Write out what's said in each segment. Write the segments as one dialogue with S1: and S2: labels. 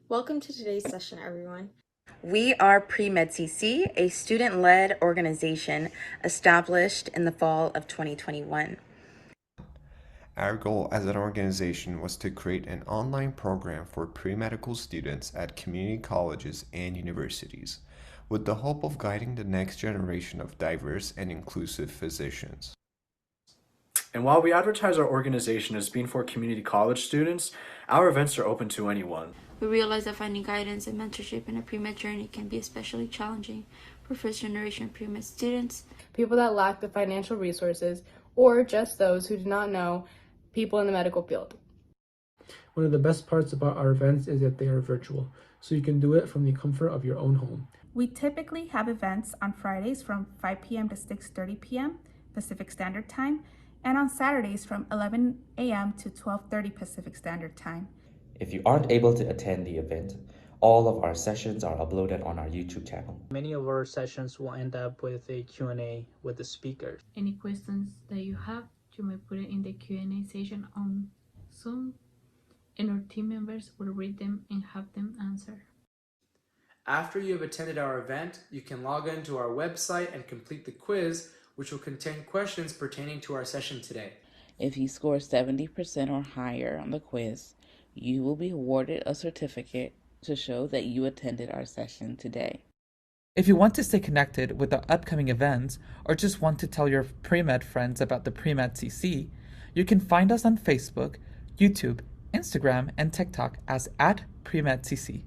S1: Welcome to today's session, everyone.
S2: We are PreMedCC, a student-led organization established in the fall of 2021.
S3: Our goal as an organization was to create an online program for pre-medical students at community colleges and universities, with the hope of guiding the next generation of diverse and inclusive physicians.
S4: And while we advertise our organization as being for community college students, our events are open to anyone.
S5: We realize that finding guidance and mentorship in a pre-med journey can be especially challenging for first-generation pre-med students,
S6: people that lack the financial resources, or just those who do not know people in the medical field.
S7: One of the best parts about our events is that they are virtual, so you can do it from the comfort of your own home.
S8: We typically have events on Fridays from 5 p.m. to 6:30 p.m. Pacific Standard Time, and on Saturdays from 11 a.m. to 12:30 Pacific Standard Time.
S9: If you aren't able to attend the event, all of our sessions are uploaded on our YouTube channel.
S10: Many of our sessions will end up with a Q&A with the speakers.
S11: Any questions that you have, you may put it in the Q&A session on Zoom, and our team members will read them and have them answer.
S12: After you have attended our event, you can log into our website and complete the quiz, which will contain questions pertaining to our session today.
S13: If you score 70% or higher on the quiz, you will be awarded a certificate to show that you attended our session today.
S14: If you want to stay connected with the upcoming events or just want to tell your pre-med friends about the PreMedCC, you can find us on Facebook, YouTube, Instagram, and TikTok as @PreMedCC.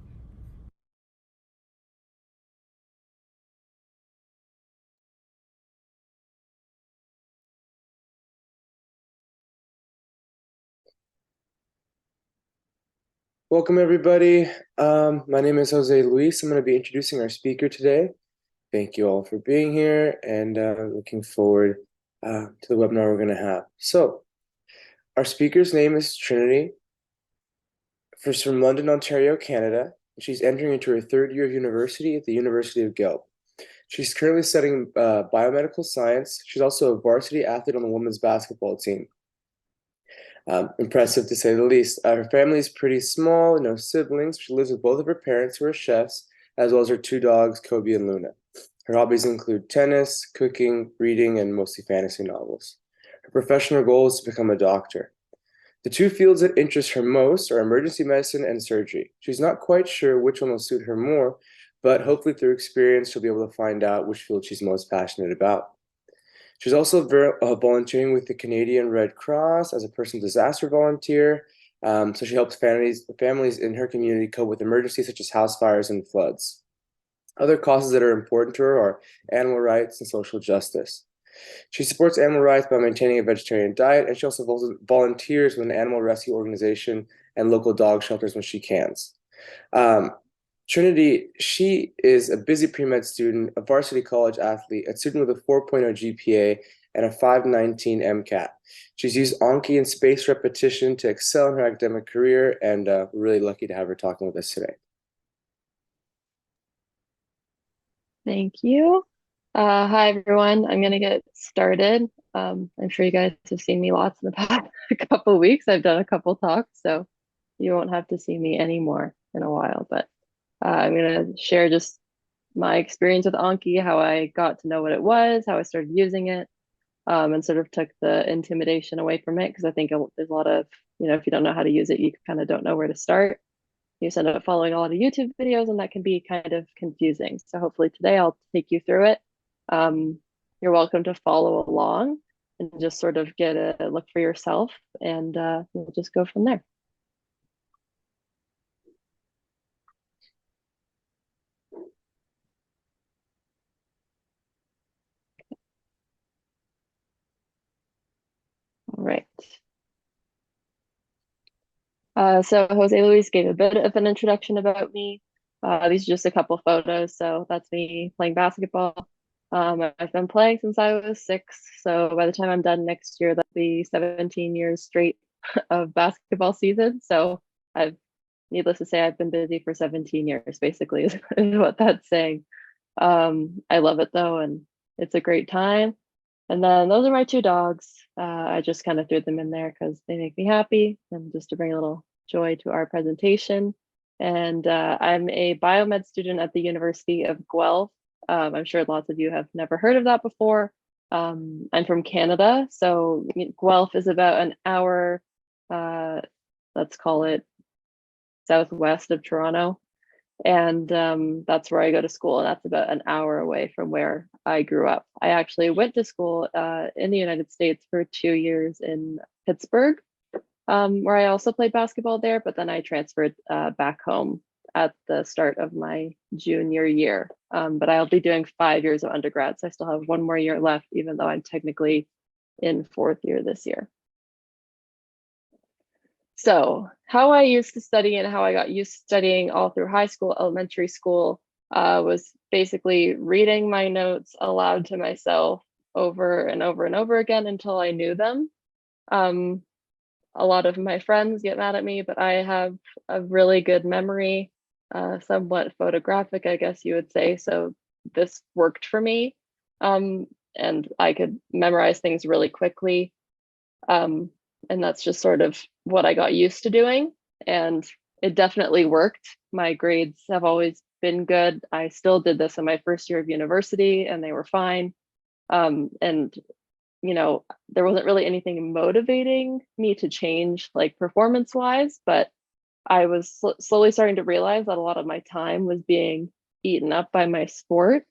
S15: Welcome, everybody. My name is Jose Luis. I'm going to be introducing our speaker today. Thank you all for being here, and looking forward to the webinar we're going to have. So, our speaker's name is Trinity. She's from London, Ontario, Canada. She's entering into her third year of university at the University of Guelph. She's currently studying biomedical science. She's also a varsity athlete on the women's basketball team. Impressive to say the least. Her family is pretty small, no siblings. She lives with both of her parents, who are chefs, as well as her two dogs, Kobe and Luna. Her hobbies include tennis, cooking, reading, and mostly fantasy novels. Her professional goal is to become a doctor. The two fields that interest her most are emergency medicine and surgery. She's not quite sure which one will suit her more, but hopefully through experience, she'll be able to find out which field she's most passionate about. She's also volunteering with the Canadian Red Cross as a personal disaster volunteer. So she helps families in her community cope with emergencies such as house fires and floods. Other causes that are important to her are animal rights and social justice. She supports animal rights by maintaining a vegetarian diet, and she also volunteers with an animal rescue organization and local dog shelters when she can. Trinity, she is a busy pre-med student, a varsity college athlete, a student with a 4.0 GPA, and a 519 MCAT. She's used Anki and spaced repetition to excel in her academic career, and we're really lucky to have her talking with us today.
S16: Thank you. Hi, everyone. I'm going to get started. I'm sure you guys have seen me lots in the past couple of weeks. I've done a couple talks, so you won't have to see me anymore in a while, but I'm going to share just my experience with Anki, how I got to know what it was, how I started using it, and sort of took the intimidation away from it, because I think there's a lot of, if you don't know how to use it, you kind of don't know where to start. You just end up following a lot of YouTube videos, and that can be kind of confusing. So hopefully today I'll take you through it. You're welcome to follow along and just sort of get a look for yourself, and we'll just go from there. All right. So Jose Luis gave a bit of an introduction about me. These are just a couple photos. So that's me playing basketball. I've been playing since I was 6. So by the time I'm done next year, that'll be 17 years straight of basketball season. So needless to say, I've been busy for 17 years, basically, is what that's saying. I love it though, and it's a great time. And then those are my two dogs. I just kind of threw them in there because they make me happy and just to bring a little joy to our presentation. and I'm a biomed student at the University of Guelph. I'm sure lots of you have never heard of that before. I'm from Canada, so Guelph is about an hour, let's call it southwest of Toronto. And that's where I go to school, and that's about an hour away from where I grew up. I actually went to school in the United States for 2 years in Pittsburgh, where I also played basketball there, but then I transferred back home at the start of my junior year. But I'll be doing 5 years of undergrad, so I still have 1 more year left, even though I'm technically in 4th year this year. So how I used to study and how I got used to studying all through high school, elementary school, was basically reading my notes aloud to myself over and over and over again until I knew them. A lot of my friends get mad at me, but I have a really good memory, somewhat photographic, I guess you would say. So this worked for me, and I could memorize things really quickly. And that's just sort of what I got used to doing, and it definitely worked. My grades have always been good. I still did this in my first year of university, and they were fine. And you know, there wasn't really anything motivating me to change, like performance wise, but I was slowly starting to realize that a lot of my time was being eaten up by my sport.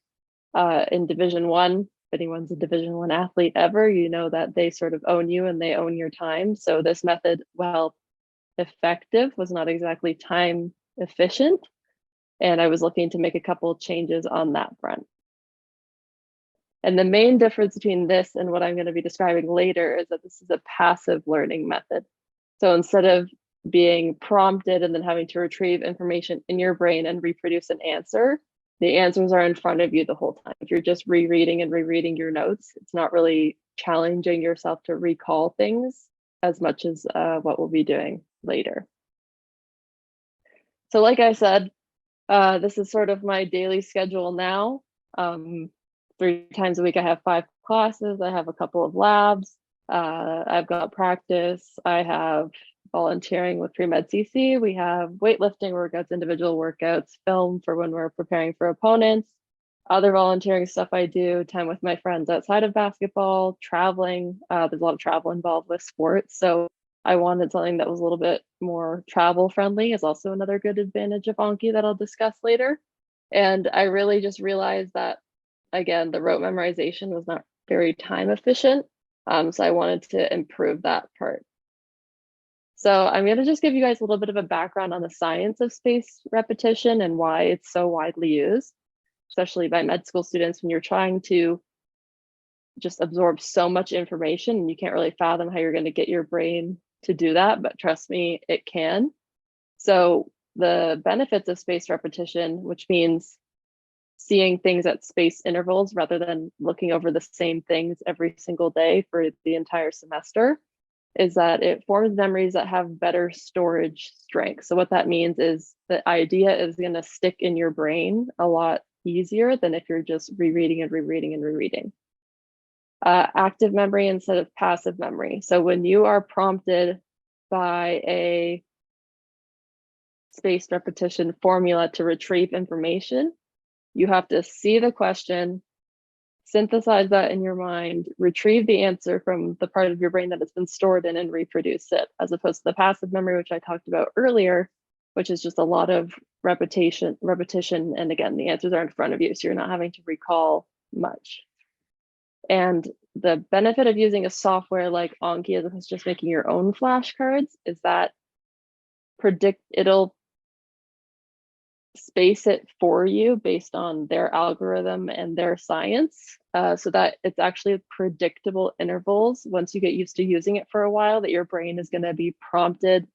S16: In Division 1, if anyone's a Division 1 athlete ever, you know that they sort of own you and they own your time. So this method, while effective, was not exactly time efficient. And I was looking to make a couple of changes on that front. And the main difference between this and what I'm going to be describing later is that this is a passive learning method. So instead of being prompted and then having to retrieve information in your brain and reproduce an answer, the answers are in front of you the whole time. If you're just rereading and rereading your notes, it's not really challenging yourself to recall things as much as what we'll be doing later. So like I said, this is sort of my daily schedule now. 3 times a week, I have 5 classes. I have a couple of labs. I've got practice. I have volunteering with PreMedCC. We have weightlifting workouts, individual workouts, film for when we're preparing for opponents, other volunteering stuff I do, time with my friends outside of basketball, traveling. There's a lot of travel involved with sports. So I wanted something that was a little bit more travel friendly, is also another good advantage of Anki that I'll discuss later. And I really just realized that, again, the rote memorization was not very time efficient. So I wanted to improve that part. So I'm going to just give you guys a little bit of a background on the science of spaced repetition and why it's so widely used, especially by med school students when you're trying to just absorb so much information and you can't really fathom how you're going to get your brain to do that, but trust me, it can. So the benefits of spaced repetition, which means seeing things at spaced intervals rather than looking over the same things every single day for the entire semester, is that it forms memories that have better storage strength. So what that means is the idea is going to stick in your brain a lot easier than if you're just rereading and rereading and rereading. Active memory instead of passive memory. So when you are prompted by a spaced repetition formula to retrieve information, you have to see the question, synthesize that in your mind, retrieve the answer from the part of your brain that it's been stored in, and reproduce it, as opposed to the passive memory, which I talked about earlier, which is just a lot of repetition. And again, the answers are in front of you, so you're not having to recall much. And the benefit of using a software like Anki, as opposed to just making your own flashcards, is that it'll space it for you based on their algorithm and their science, so that it's actually predictable intervals once you get used to using it for a while, that your brain is going to be prompted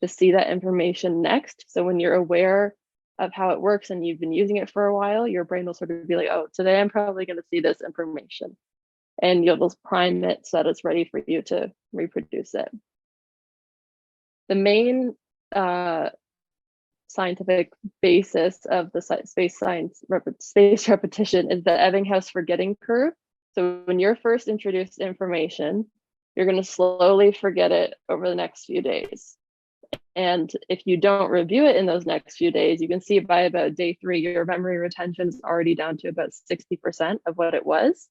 S16: to see that information next. So when you're aware of how it works and you've been using it for a while, your brain will sort of be like, oh, today I'm probably going to see this information, and you'll just prime it so that it's ready for you to reproduce it. The main scientific basis of the spaced repetition is the Ebbinghaus forgetting curve. So when you're first introduced information, you're going to slowly forget it over the next few days. And if you don't review it in those next few days, you can see by about day 3, your memory retention is already down to about 60% of what it was.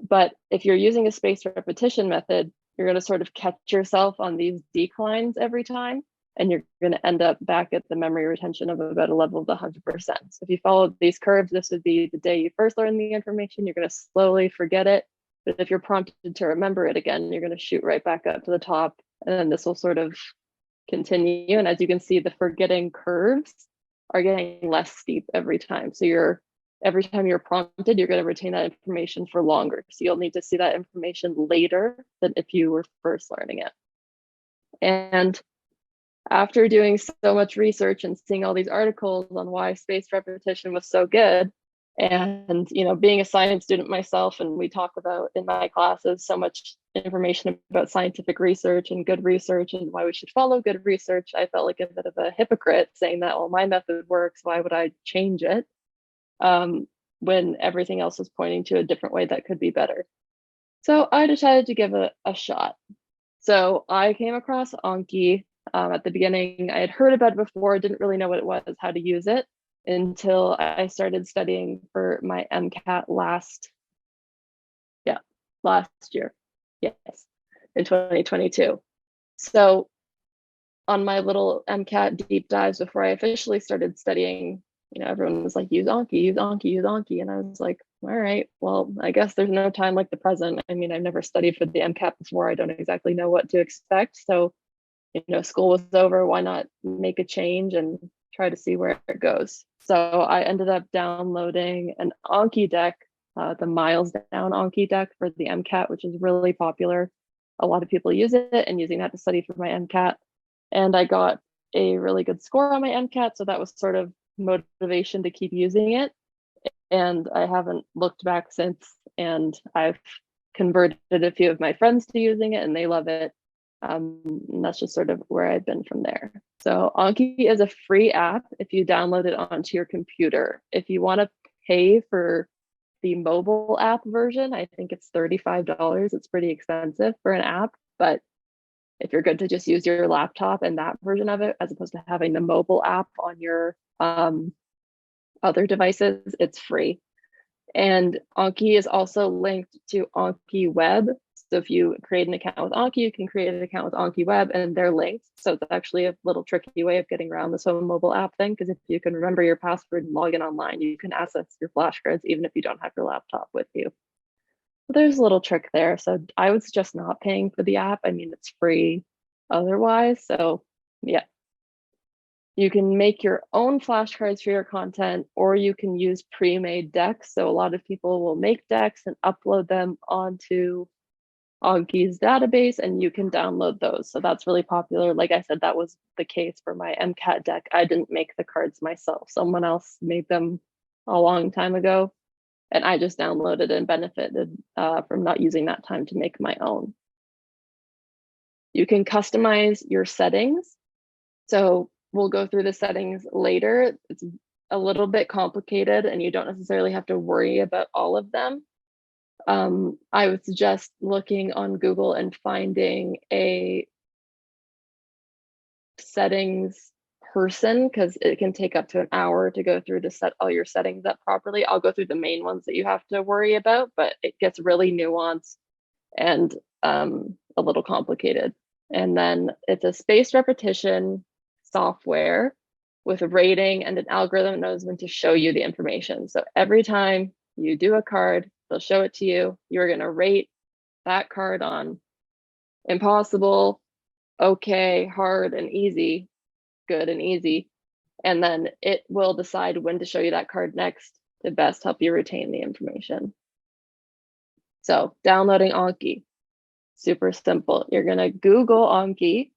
S16: But if you're using a spaced repetition method, you're going to sort of catch yourself on these declines every time, and you're going to end up back at the memory retention of about a level of 100%. So if you follow these curves, this would be the day you first learn the information, you're going to slowly forget it. But if you're prompted to remember it again, you're going to shoot right back up to the top, and then this will sort of continue. And as you can see, the forgetting curves are getting less steep every time. So every time you're prompted, you're going to retain that information for longer. So you'll need to see that information later than if you were first learning it. And after doing so much research and seeing all these articles on why spaced repetition was so good, and being a science student myself, and we talk about in my classes so much information about scientific research and good research and why we should follow good research, I felt like a bit of a hypocrite saying that, well, my method works, why would I change it? When everything else was pointing to a different way that could be better. So I decided to give it a shot. So I came across Anki at the beginning. I had heard about it before, didn't really know what it was, how to use it, until I started studying for my MCAT last year. Yes, in 2022. So on my little MCAT deep dives before I officially started studying, everyone was like, use Anki, use Anki, use Anki. And I was like, all right, well, I guess there's no time like the present. I mean, I've never studied for the MCAT before. I don't exactly know what to expect. So, school was over. Why not make a change and try to see where it goes? So I ended up downloading an Anki deck, the Miles Down Anki deck for the MCAT, which is really popular. A lot of people use it, and using that to study for my MCAT. And I got a really good score on my MCAT. So that was sort of motivation to keep using it. And I haven't looked back since, and I've converted a few of my friends to using it, and they love it. And that's just sort of where I've been from there. So Anki is a free app if you download it onto your computer. If you want to pay for the mobile app version, I think it's $35. It's pretty expensive for an app, but if you're good to just use your laptop and that version of it, as opposed to having the mobile app on your other devices, it's free. And Anki is also linked to Anki Web. So if you create an account with Anki, you can create an account with Anki Web, and they're linked. So it's actually a little tricky way of getting around this whole mobile app thing, because if you can remember your password and log in online, you can access your flashcards even if you don't have your laptop with you. But there's a little trick there. So I would suggest not paying for the app. I mean, it's free otherwise. So yeah. You can make your own flashcards for your content, or you can use pre-made decks. So a lot of people will make decks and upload them onto Anki's database, and you can download those. So that's really popular. Like I said, that was the case for my MCAT deck. I didn't make the cards myself. Someone else made them a long time ago, and I just downloaded and benefited from not using that time to make my own. You can customize your settings. So we'll go through the settings later. It's a little bit complicated, and you don't necessarily have to worry about all of them. I would suggest looking on Google and finding a settings person, because it can take up to an hour to go through to set all your settings up properly. I'll go through the main ones that you have to worry about, but it gets really nuanced and a little complicated. And then it's a spaced repetition software with a rating and an algorithm that knows when to show you the information. So every time you do a card, they'll show it to you. You're going to rate that card on impossible, okay, hard, and easy, good and easy. And then it will decide when to show you that card next to best help you retain the information. So downloading Anki, super simple. You're going to Google Anki,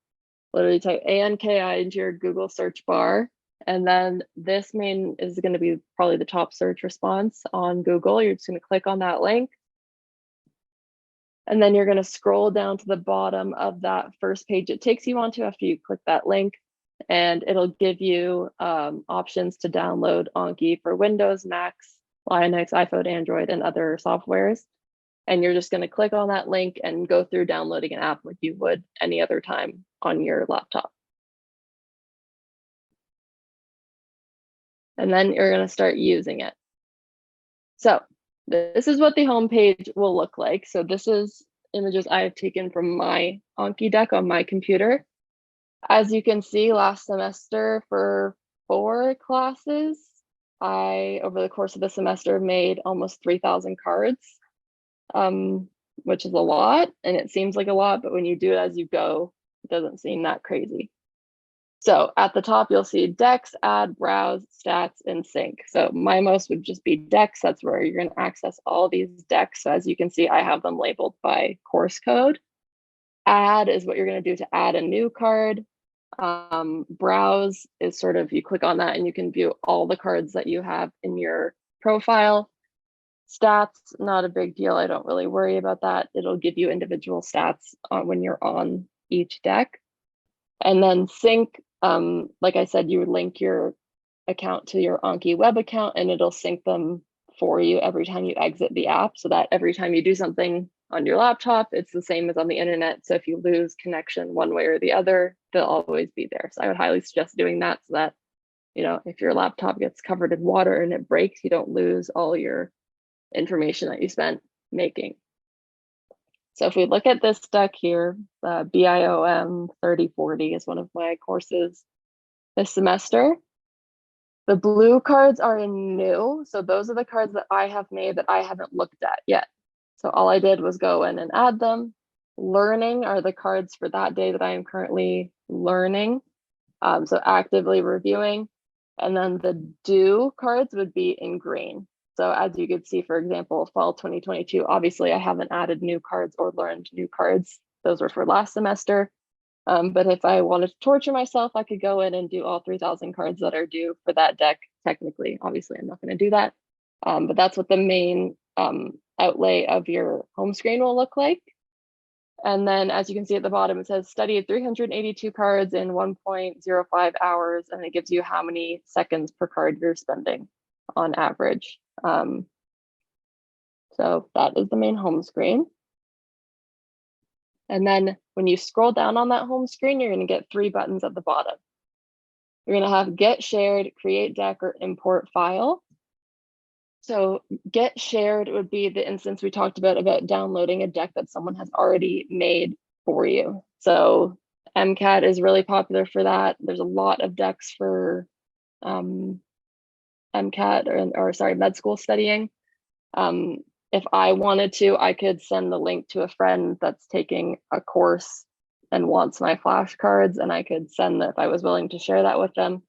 S16: literally type ANKI into your Google search bar. And then this main is going to be probably the top search response on Google. You're just going to click on that link. And then you're going to scroll down to the bottom of that first page it takes you onto after you click that link. And it'll give you options to download Anki for Windows, Macs, Linux, iPhone, Android, and other softwares. And you're just going to click on that link and go through downloading an app like you would any other time on your laptop. and then you're going to start using it. So this is what the home page will look like. So this is images I have taken from my Anki deck on my computer. As you can see, last semester for 4 classes, I, over the course of the semester, made almost 3,000 cards, which is a lot, and it seems like a lot, but when you do it as you go, it doesn't seem that crazy. So at the top, you'll see Dex, Add, Browse, Stats, and Sync. So my most would just be Dex. That's where you're going to access all these decks. So as you can see, I have them labeled by course code. Add is what you're going to do to add a new card. Browse is sort of, you click on that and you can view all the cards that you have in your profile. Stats, not a big deal. I don't really worry about that. It'll give you individual stats when you're on each deck. And then Sync, like I said, you would link your account to your Anki web account and it'll sync them for you every time you exit the app, so that every time you do something on your laptop, it's the same as on the internet. So if you lose connection one way or the other, they'll always be there. So I would highly suggest doing that, so that, you know, if your laptop gets covered in water and it breaks, you don't lose all your information that you spent making. So if we look at this deck here, BIOM 3040 is one of my courses this semester. The blue cards are in new. So those are the cards that I have made that I haven't looked at yet. So all I did was go in and add them. Learning are the cards for that day that I am currently learning. So actively reviewing. And then the due cards would be in green. So as you could see, for example, fall 2022, obviously I haven't added new cards or learned new cards. Those were for last semester. But if I wanted to torture myself, I could go in and do all 3,000 cards that are due for that deck. Technically, obviously, I'm not going to do that. But that's what the main outlay of your home screen will look like. And then as you can see at the bottom, it says studied 382 cards in 1.05 hours, and it gives you how many seconds per card you're spending on average. So that is the main home screen. And then when you scroll down on that home screen, you're going to get 3 buttons at the bottom. You're going to have Get Shared, Create Deck, or Import File. So Get Shared would be the instance we talked about downloading a deck that someone has already made for you. So MCAT is really popular for that. There's a lot of decks for MCAT or sorry, med school studying. If I wanted to, I could send the link to a friend that's taking a course and wants my flashcards, and I could send that if I was willing to share that with them.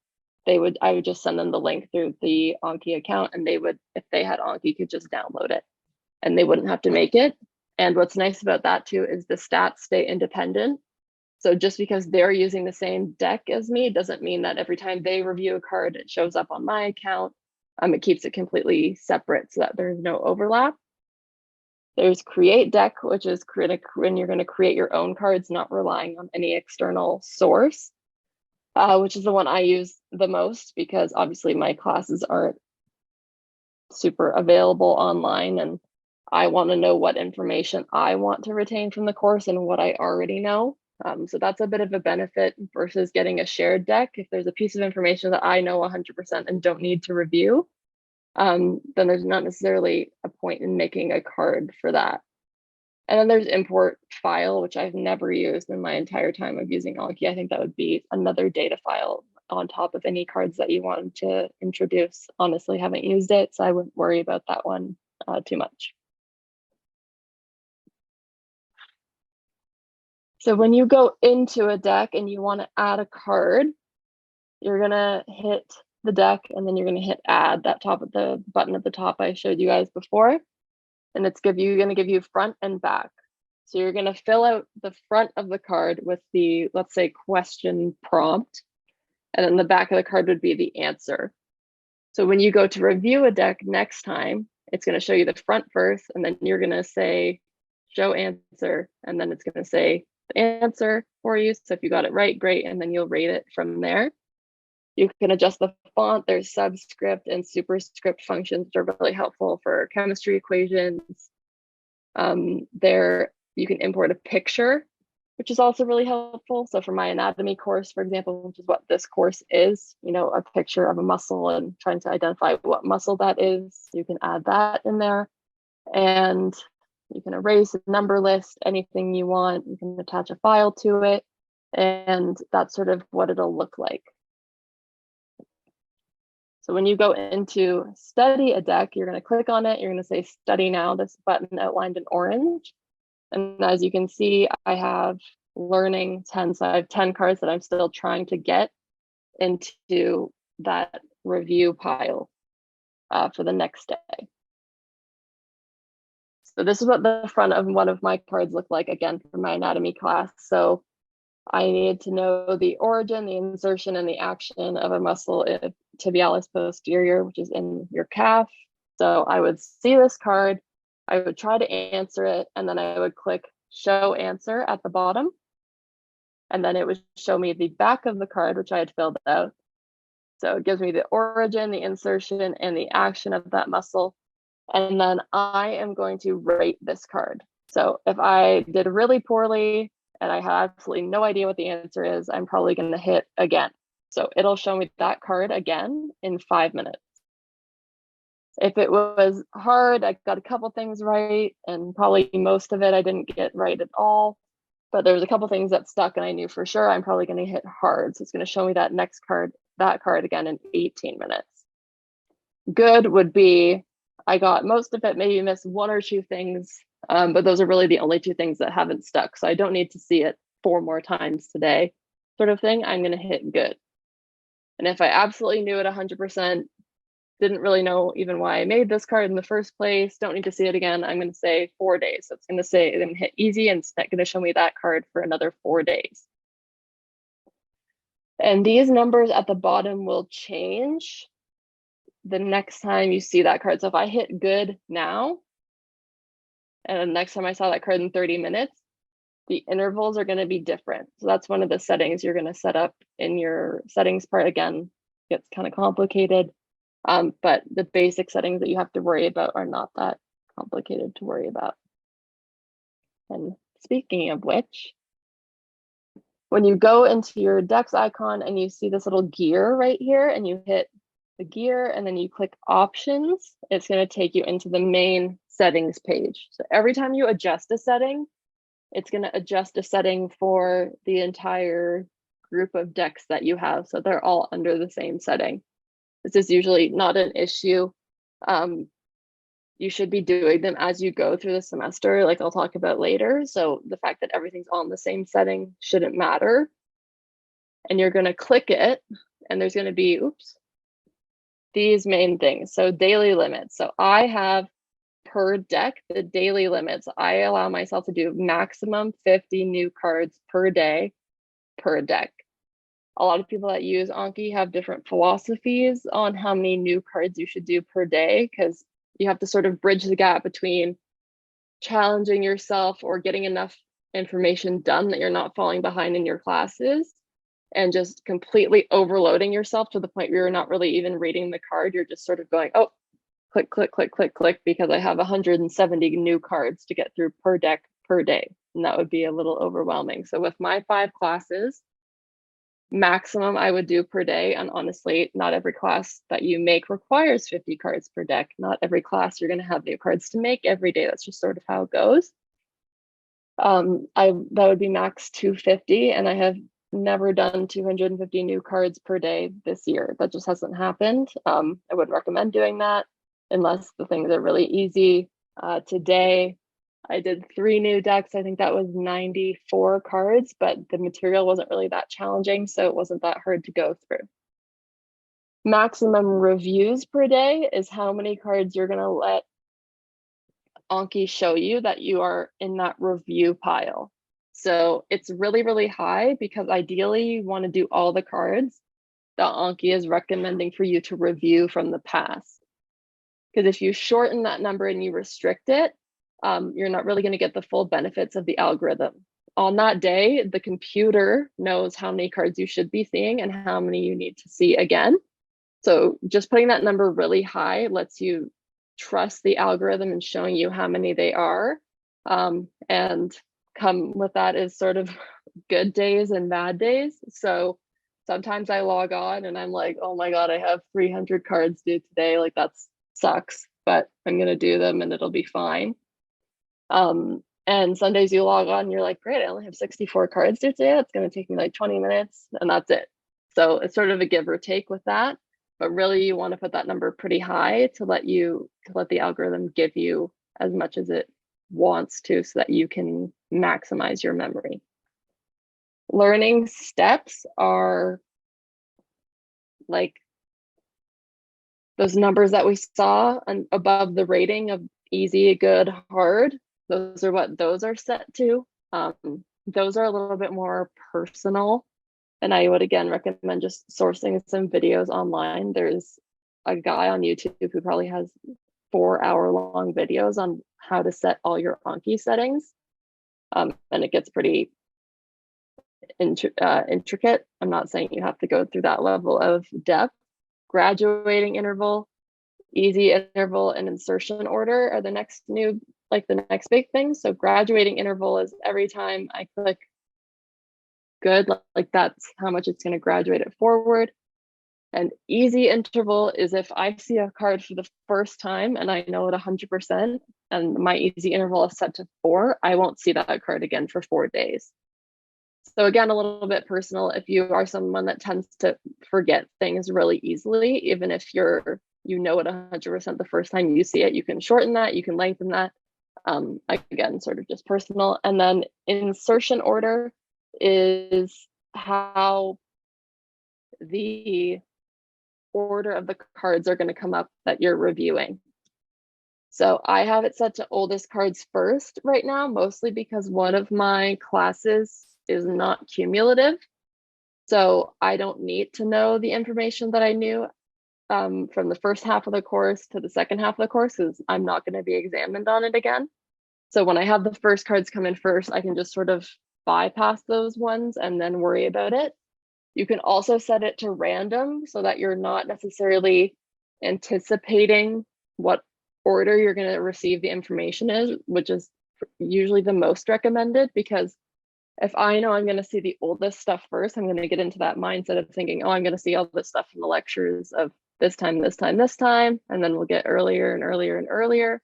S16: I would just send them the link through the Anki account, and they would, if they had Anki, could just download it and they wouldn't have to make it. And what's nice about that too is the stats stay independent. So just because they're using the same deck as me doesn't mean that every time they review a card, it shows up on my account. It keeps it completely separate so that there's no overlap. There's Create Deck, which is when you're going to create your own cards, not relying on any external source, which is the one I use the most because obviously my classes aren't super available online, and I want to know what information I want to retain from the course and what I already know. So that's a bit of a benefit versus getting a shared deck. If there's a piece of information that I know 100% and don't need to review, then there's not necessarily a point in making a card for that. And then there's Import File, which I've never used in my entire time of using Anki. I think that would be another data file on top of any cards that you wanted to introduce. Honestly, haven't used it, so I wouldn't worry about that one too much. So when you go into a deck and you want to add a card, you're going to hit the deck and then you're going to hit Add, that top of the button at the top I showed you guys before. And it's going to give you front and back. So you're going to fill out the front of the card with the, let's say, question prompt. And then the back of the card would be the answer. So when you go to review a deck next time, it's going to show you the front first, and then you're going to say, show answer. And then it's going to say the answer for you. So if you got it right, great. And then you'll rate it from there. You can adjust the font. There's subscript and superscript functions which are really helpful for chemistry equations. You can import a picture which is also really helpful. So for my anatomy course, for example, which is what this course is, you know, a picture of a muscle and trying to identify what muscle that is, you can add that in there. And you can erase a number list, anything you want. You can attach a file to it. And that's sort of what it'll look like. So when you go into study a deck, you're going to click on it. You're going to say study now, this button outlined in orange. And as you can see, I have learning 10. So I have 10 cards that I'm still trying to get into that review pile for the next day. So this is what the front of one of my cards look like, again, for my anatomy class. So I need to know the origin, the insertion, and the action of a muscle tibialis posterior, which is in your calf. So I would see this card, I would try to answer it, and then I would click show answer at the bottom. And then it would show me the back of the card, which I had filled out. So it gives me the origin, the insertion, and the action of that muscle. And then I am going to rate this card. So if I did really poorly and I have absolutely no idea what the answer is, I'm probably going to hit again. So it'll show me that card again in 5 minutes. If it was hard, I got a couple things right, and probably most of it I didn't get right at all. But there was a couple things that stuck and I knew for sure I'm probably going to hit hard. So it's going to show me that next card, that card again in 18 minutes. Good would be I got most of it, maybe missed one or two things, but those are really the only two things that haven't stuck. So I don't need to see it 4 more times today, sort of thing. I'm going to hit good. And if I absolutely knew it 100%, didn't really know even why I made this card in the first place, don't need to see it again, I'm going to say 4 days. So it's going to say, I'm going to hit easy, and it's going to show me that card for another 4 days. And these numbers at the bottom will change the next time you see that card. So if I hit good now, and the next time I saw that card in 30 minutes, the intervals are going to be different. So that's one of the settings you're going to set up in your settings part. Again, gets kind of complicated, but the basic settings that you have to worry about are not that complicated to worry about. And speaking of which, when you go into your Dex icon and you see this little gear right here, and you hit the gear and then you click options, it's going to take you into the main settings page. So every time you adjust a setting, it's going to adjust a setting for the entire group of decks that you have. So they're all under the same setting. This is usually not an issue. You should be doing them as you go through the semester, like I'll talk about later. So the fact that everything's on the same setting shouldn't matter. And you're going to click it, and there's going to be, oops, these main things. So daily limits. So I have per deck, the daily limits. I allow myself to do maximum 50 new cards per day per deck. A lot of people that use Anki have different philosophies on how many new cards you should do per day, because you have to sort of bridge the gap between challenging yourself or getting enough information done that you're not falling behind in your classes, and just completely overloading yourself to the point where you're not really even reading the card. You're just sort of going, oh, click, click, click, click, click, because I have 170 new cards to get through per deck per day. And that would be a little overwhelming. So with my 5 classes, maximum I would do per day, and honestly, not every class that you make requires 50 cards per deck. Not every class you're going to have new cards to make every day. That's just sort of how it goes. That would be max 250, and I have never done 250 new cards per day this year. That just hasn't happened. I wouldn't recommend doing that unless the things are really easy. Today, I did 3 new decks. I think that was 94 cards, but the material wasn't really that challenging, so it wasn't that hard to go through. Maximum reviews per day is how many cards you're going to let Anki show you that you are in that review pile. So it's really, really high, because ideally you want to do all the cards that Anki is recommending for you to review from the past. Because if you shorten that number and you restrict it, you're not really going to get the full benefits of the algorithm. On that day, the computer knows how many cards you should be seeing and how many you need to see again. So just putting that number really high lets you trust the algorithm and showing you how many they are, and come with that is sort of good days and bad days. So sometimes I log on and I'm like, oh my God, I have 300 cards due today. Like that sucks, but I'm going to do them and it'll be fine. And some days you log on and you're like, great, I only have 64 cards due today. It's going to take me like 20 minutes and that's it. So it's sort of a give or take with that. But really you want to put that number pretty high to let the algorithm give you as much as it wants to so that you can maximize your memory. Learning steps are like those numbers that we saw and above the rating of easy, good, hard. Those are what those are set to. Those are a little bit more personal. And I would again recommend just sourcing some videos online. There's a guy on YouTube who probably has 4-hour-long videos on how to set all your Anki settings. And it gets pretty intricate. I'm not saying you have to go through that level of depth. Graduating interval, easy interval, and insertion order are the next big thing. So graduating interval is every time I click good, like that's how much it's going to graduate it forward. And easy interval is if I see a card for the first time and I know it 100% and my easy interval is set to 4, I won't see that card again for 4 days. So again, a little bit personal. If you are someone that tends to forget things really easily, even if you know it 100% the first time you see it, you can shorten that, you can lengthen that. Again, sort of just personal. And then insertion order is how the order of the cards are going to come up that you're reviewing. So I have it set to oldest cards first right now, mostly because one of my classes is not cumulative. So I don't need to know the information that I knew from the first half of the course to the second half of the course, because I'm not going to be examined on it again. So when I have the first cards come in first, I can just sort of bypass those ones and then worry about it. You can also set it to random so that you're not necessarily anticipating what order you're going to receive the information in, which is usually the most recommended, because if I know I'm going to see the oldest stuff first, I'm going to get into that mindset of thinking, oh, I'm going to see all this stuff in the lectures of this time, this time, this time, and then we'll get earlier and earlier and earlier.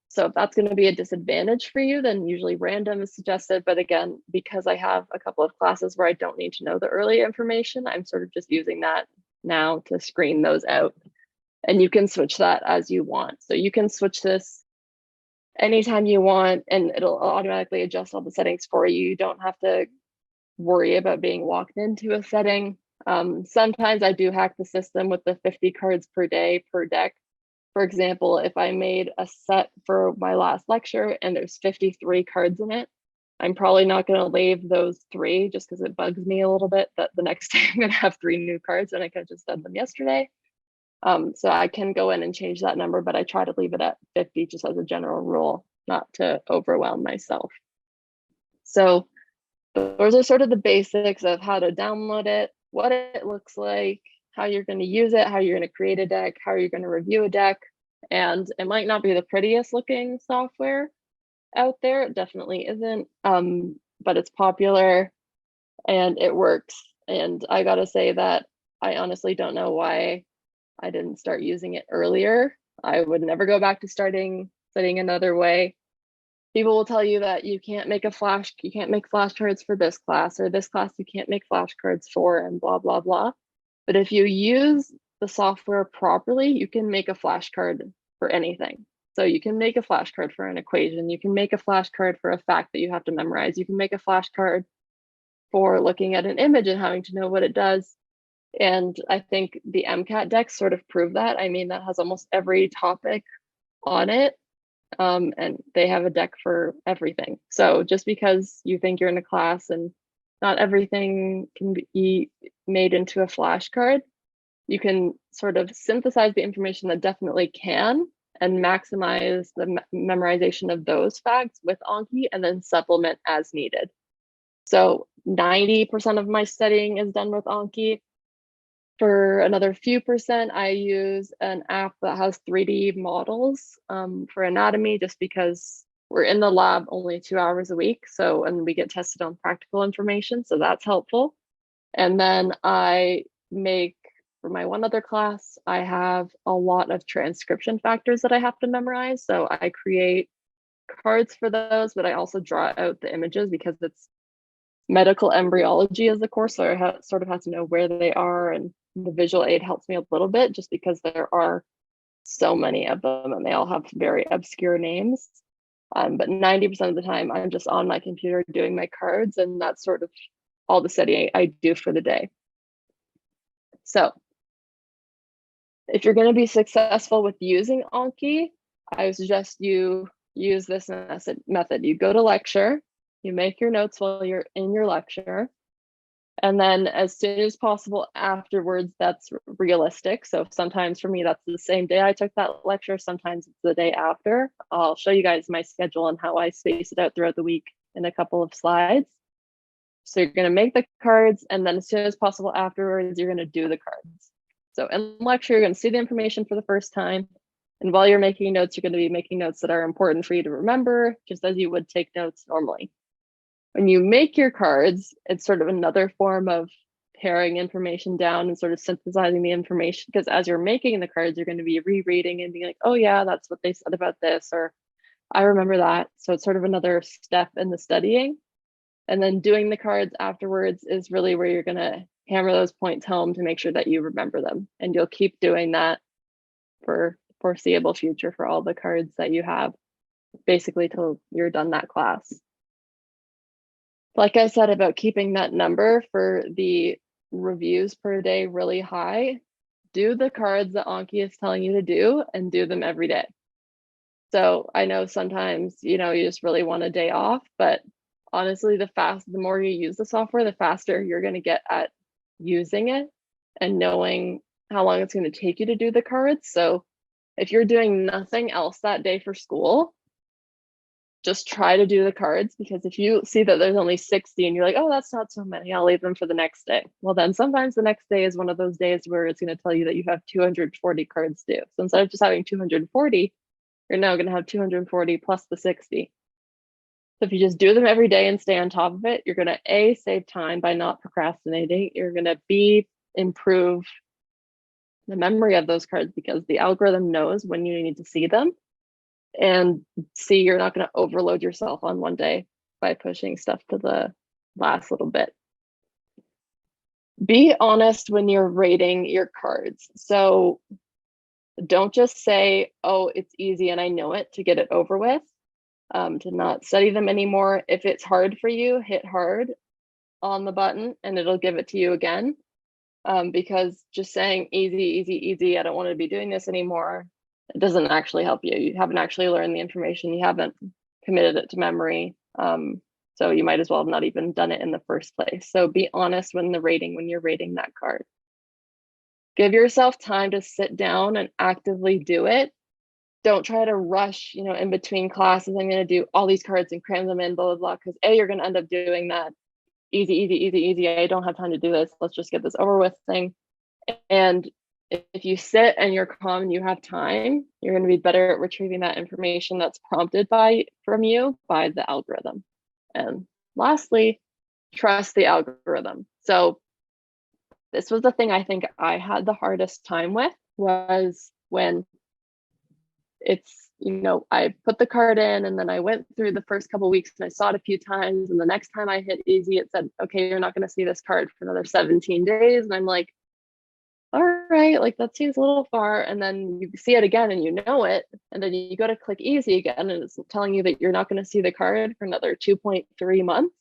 S16: So if that's going to be a disadvantage for you, then usually random is suggested. But again, because I have a couple of classes where I don't need to know the early information, I'm sort of just using that now to screen those out. And you can switch that as you want. So you can switch this anytime you want, and it'll automatically adjust all the settings for you. You don't have to worry about being walked into a setting. Sometimes I do hack the system with the 50 cards per day per deck. For example, if I made a set for my last lecture and there's 53 cards in it, I'm probably not going to leave those 3 just because it bugs me a little bit that the next day I'm going to have 3 new cards and I could have just done them yesterday. So I can go in and change that number, but I try to leave it at 50 just as a general rule, not to overwhelm myself. So those are sort of the basics of how to download it, what it looks like, how you're going to use it, how you're going to create a deck, how you're going to review a deck. And it might not be the prettiest looking software out there. It definitely isn't, but it's popular and it works. And I got to say that I honestly don't know why I didn't start using it earlier. I would never go back to studying another way. People will tell you that you can't make flashcards for this class, or this class you can't make flashcards for, and blah, blah, blah. But if you use the software properly, you can make a flashcard for anything. So you can make a flashcard for an equation. You can make a flashcard for a fact that you have to memorize. You can make a flashcard for looking at an image and having to know what it does. And I think the MCAT decks sort of prove that. I mean, that has almost every topic on it. And they have a deck for everything. So just because you think you're in a class and not everything can be made into a flashcard, you can sort of synthesize the information that definitely can and maximize the memorization of those facts with Anki and then supplement as needed. So 90% of my studying is done with Anki. For another few percent, I use an app that has 3D models for anatomy, just because we're in the lab only 2 hours a week. So, and we get tested on practical information. So that's helpful. And then I make, for my one other class, I have a lot of transcription factors that I have to memorize. So I create cards for those, but I also draw out the images because it's medical embryology as the course. So I sort of have to know where they are, and the visual aid helps me a little bit just because there are so many of them and they all have very obscure names. But 90% of the time I'm just on my computer doing my cards, and that's sort of all the studying I do for the day. So if you're going to be successful with using Anki, I would suggest you use this method. You go to lecture, you make your notes while you're in your lecture, and then as soon as possible afterwards, that's realistic. So sometimes for me, that's the same day I took that lecture. Sometimes it's the day after. I'll show you guys my schedule and how I space it out throughout the week in a couple of slides. So you're going to make the cards, and then as soon as possible afterwards, you're going to do the cards. So in lecture, you're going to see the information for the first time. And while you're making notes, you're going to be making notes that are important for you to remember, just as you would take notes normally. When you make your cards, it's sort of another form of paring information down and sort of synthesizing the information, because as you're making the cards, you're going to be rereading and being like, oh yeah, that's what they said about this, or I remember that. So it's sort of another step in the studying. And then doing the cards afterwards is really where you're going to hammer those points home to make sure that you remember them. And you'll keep doing that for foreseeable future for all the cards that you have, basically till you're done that class. Like I said about keeping that number for the reviews per day really high, do the cards that Anki is telling you to do and do them every day. So I know sometimes, you just really want a day off, but honestly, the more you use the software, the faster you're going to get at using it and knowing how long it's going to take you to do the cards. So if you're doing nothing else that day for school, just try to do the cards, because if you see that there's only 60 and you're like, oh, that's not so many, I'll leave them for the next day. Well, then sometimes the next day is one of those days where it's going to tell you that you have 240 cards due. So instead of just having 240, you're now going to have 240 plus the 60. So if you just do them every day and stay on top of it, you're going to A, save time by not procrastinating. You're going to B, improve the memory of those cards because the algorithm knows when you need to see them. And C, you're not going to overload yourself on one day by pushing stuff to the last little bit. Be honest when you're rating your cards. So don't just say, oh, it's easy and I know it, to get it over with. To not study them anymore. If it's hard for you, hit hard on the button and it'll give it to you again. Because just saying easy, easy, easy, I don't want to be doing this anymore, it doesn't actually help you. You haven't actually learned the information. You haven't committed it to memory. So you might as well have not even done it in the first place. So be honest when you're rating that card. Give yourself time to sit down and actively do it. Don't try to rush, in between classes. I'm going to do all these cards and cram them in, blah, blah, blah, because A, you're going to end up doing that easy, easy, easy, easy. I don't have time to do this. Let's just get this over with thing. And if you sit and you're calm and you have time, you're going to be better at retrieving that information that's prompted from you by the algorithm. And lastly, trust the algorithm. So this was the thing I think I had the hardest time with, was when it's, I put the card in and then I went through the first couple of weeks and I saw it a few times. And the next time I hit easy, it said, okay, you're not going to see this card for another 17 days. And I'm like, all right, like that seems a little far. And then you see it again and you know it. And then you go to click easy again and it's telling you that you're not going to see the card for another 2.3 months.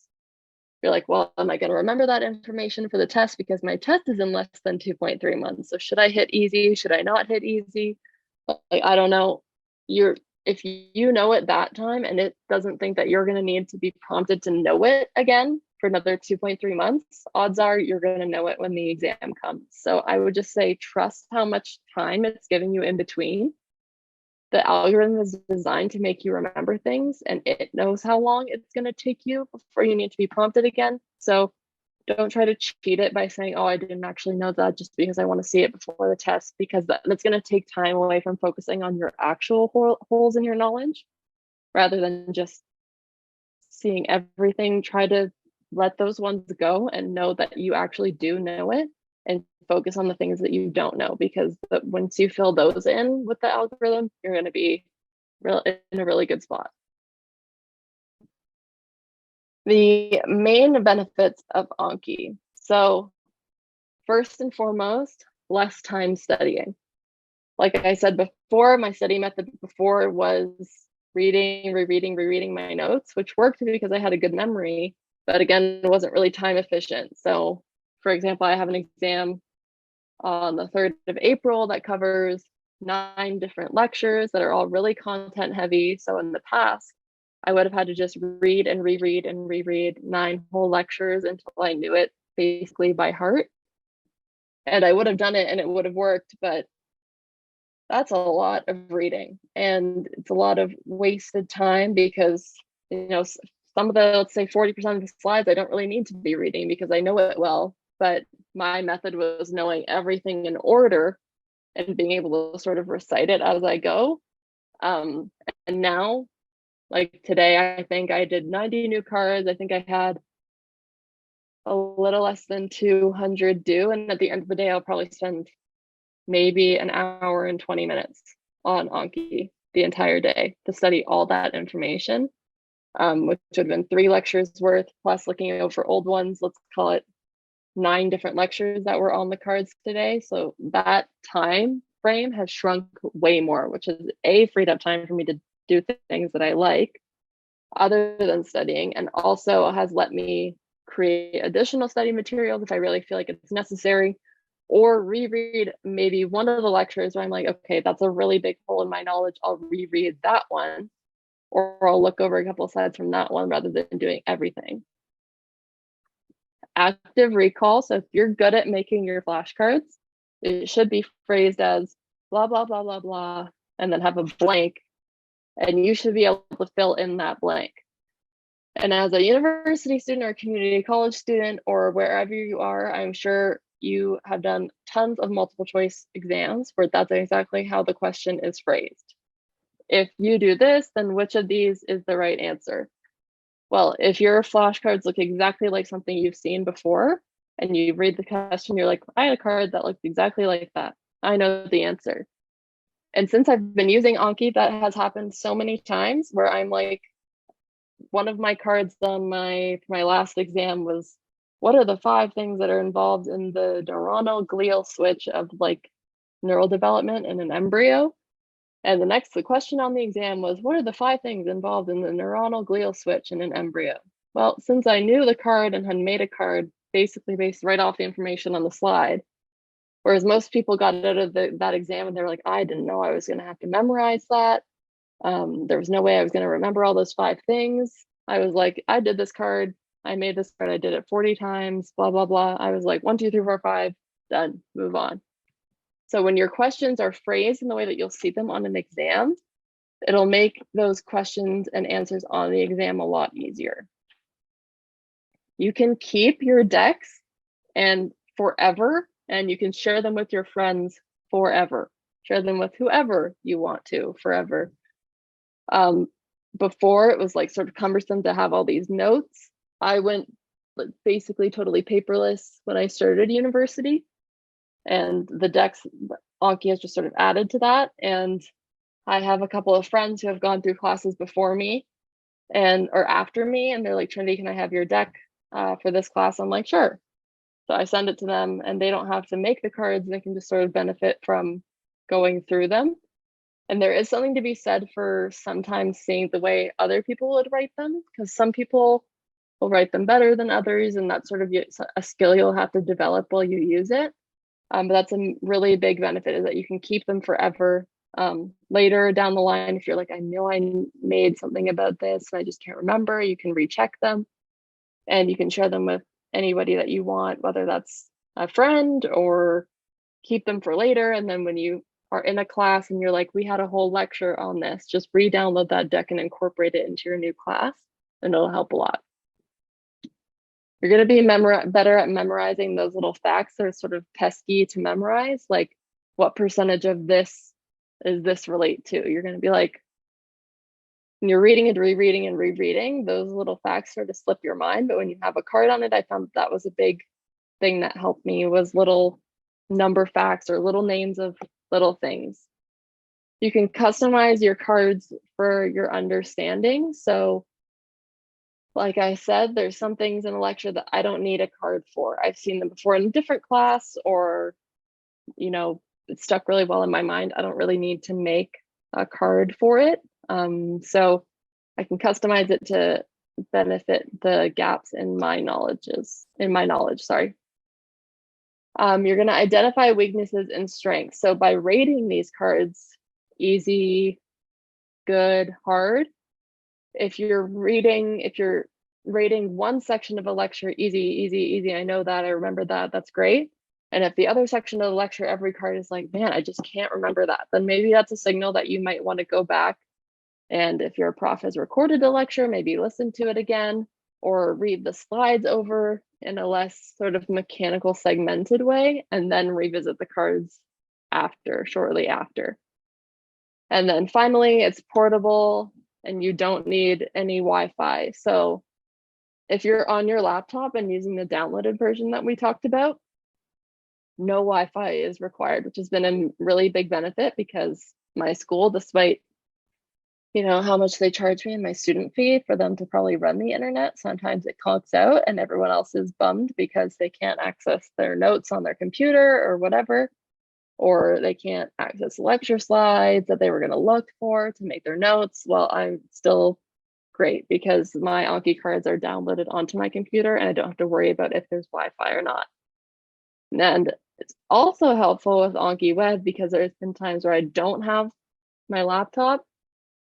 S16: You're like, well, am I going to remember that information for the test? Because my test is in less than 2.3 months. So should I hit easy? Should I not hit easy? Like, I don't know. If you know it that time and it doesn't think that you're going to need to be prompted to know it again for another 2.3 months, odds are you're going to know it when the exam comes. So I would just say, trust how much time it's giving you in between. The algorithm is designed to make you remember things, and it knows how long it's going to take you before you need to be prompted again. So don't try to cheat it by saying, oh, I didn't actually know that just because I want to see it before the test, because that's going to take time away from focusing on your actual holes in your knowledge. rather than just seeing everything. Try to let those ones go and know that you actually do know it, and focus on the things that you don't know, because once you fill those in with the algorithm, you're going to be in a really good spot. The main benefits of Anki. So first and foremost, less time studying. Like I said before, my study method before was reading, rereading my notes, which worked because I had a good memory, but again, it wasn't really time efficient. So for example, I have an exam on the 3rd of April that covers 9 different lectures that are all really content heavy. So in the past, I would have had to just read and reread 9 whole lectures until I knew it basically by heart. And I would have done it and it would have worked, but that's a lot of reading, and it's a lot of wasted time because, you know, some of the, let's say 40% of the slides, I don't really need to be reading because I know it well, but my method was knowing everything in order and being able to sort of recite it as I go. And now, like today, I think I did 90 new cards. I think I had a little less than 200 due. And at the end of the day, I'll probably spend maybe an hour and 20 minutes on Anki the entire day to study all that information, which would have been 3 lectures worth, plus looking over old ones. Let's call it 9 different lectures that were on the cards today. So that time frame has shrunk way more, which is freed up time for me to do things that I like other than studying, and also has let me create additional study materials if I really feel like it's necessary, or reread maybe one of the lectures where I'm like, okay, that's a really big hole in my knowledge. I'll reread that one, or I'll look over a couple of slides from that one rather than doing everything. Active recall. So if you're good at making your flashcards, it should be phrased as blah, blah, blah, blah, blah, and then have a blank, and you should be able to fill in that blank. And as a university student or a community college student or wherever you are, I'm sure you have done tons of multiple choice exams where that's exactly how the question is phrased. If you do this, then which of these is the right answer? Well, if your flashcards look exactly like something you've seen before and you read the question, you're like, I had a card that looked exactly like that. I know the answer. And since I've been using Anki, that has happened so many times where I'm like, one of my cards on my last exam was, what are the 5 things that are involved in the neuronal glial switch of like neural development in an embryo? And the question on the exam was, what are the 5 things involved in the neuronal glial switch in an embryo? Well, since I knew the card and had made a card basically based right off the information on the slide, whereas most people got out of that exam and they were like, I didn't know I was going to have to memorize that. There was no way I was going to remember all those 5 things. I was like, I did this card. I made this card. I did it 40 times, blah, blah, blah. I was like, 1, 2, 3, 4, 5, done, move on. So when your questions are phrased in the way that you'll see them on an exam, it'll make those questions and answers on the exam a lot easier. You can keep your decks and forever, and you can share them with your friends forever. Share them with whoever you want to forever. Before it was like sort of cumbersome to have all these notes. I went basically totally paperless when I started university, and the decks, Anki has just sort of added to that. And I have a couple of friends who have gone through classes before me or after me, and they're like, Trinity, can I have your deck for this class? I'm like, sure. So I send it to them, and they don't have to make the cards. They can just sort of benefit from going through them. And there is something to be said for sometimes seeing the way other people would write them, because some people will write them better than others, and that's sort of a skill you'll have to develop while you use it. But that's a really big benefit, is that you can keep them forever. Later down the line, if you're like, I know I made something about this and I just can't remember, you can recheck them, and you can share them with anybody that you want, whether that's a friend or keep them for later. And then when you are in a class and you're like, we had a whole lecture on this, just re-download that deck and incorporate it into your new class, and it'll help a lot. You're going to be better at memorizing those little facts that are sort of pesky to memorize, like what percentage of this is this relate to? You're going to be like, when you're reading and rereading and rereading, those little facts sort of slip your mind. But when you have a card on it, I found that was a big thing that helped me, was little number facts or little names of little things. You can customize your cards for your understanding. So like I said, there's some things in a lecture that I don't need a card for. I've seen them before in a different class, or, you know, it stuck really well in my mind. I don't really need to make a card for it. So I can customize it to benefit the gaps in my knowledge, sorry. You're going to identify weaknesses and strengths. So by rating these cards, easy, good, hard, if you're rating one section of a lecture, easy, I know that, I remember that, that's great. And if the other section of the lecture, every card is like, man, I just can't remember that, then maybe that's a signal that you might want to go back. And if your prof has recorded the lecture, maybe listen to it again, or read the slides over in a less sort of mechanical, segmented way, and then revisit the cards shortly after. And then finally, it's portable and you don't need any Wi-Fi. So if you're on your laptop and using the downloaded version that we talked about, no Wi-Fi is required, which has been a really big benefit, because my school, despite how much they charge me in my student fee for them to probably run the internet, sometimes it conks out and everyone else is bummed because they can't access their notes on their computer or whatever, or they can't access lecture slides that they were going to look for to make their notes. Well, I'm still great because my Anki cards are downloaded onto my computer and I don't have to worry about if there's Wi-Fi or not. And it's also helpful with Anki Web because there's been times where I don't have my laptop,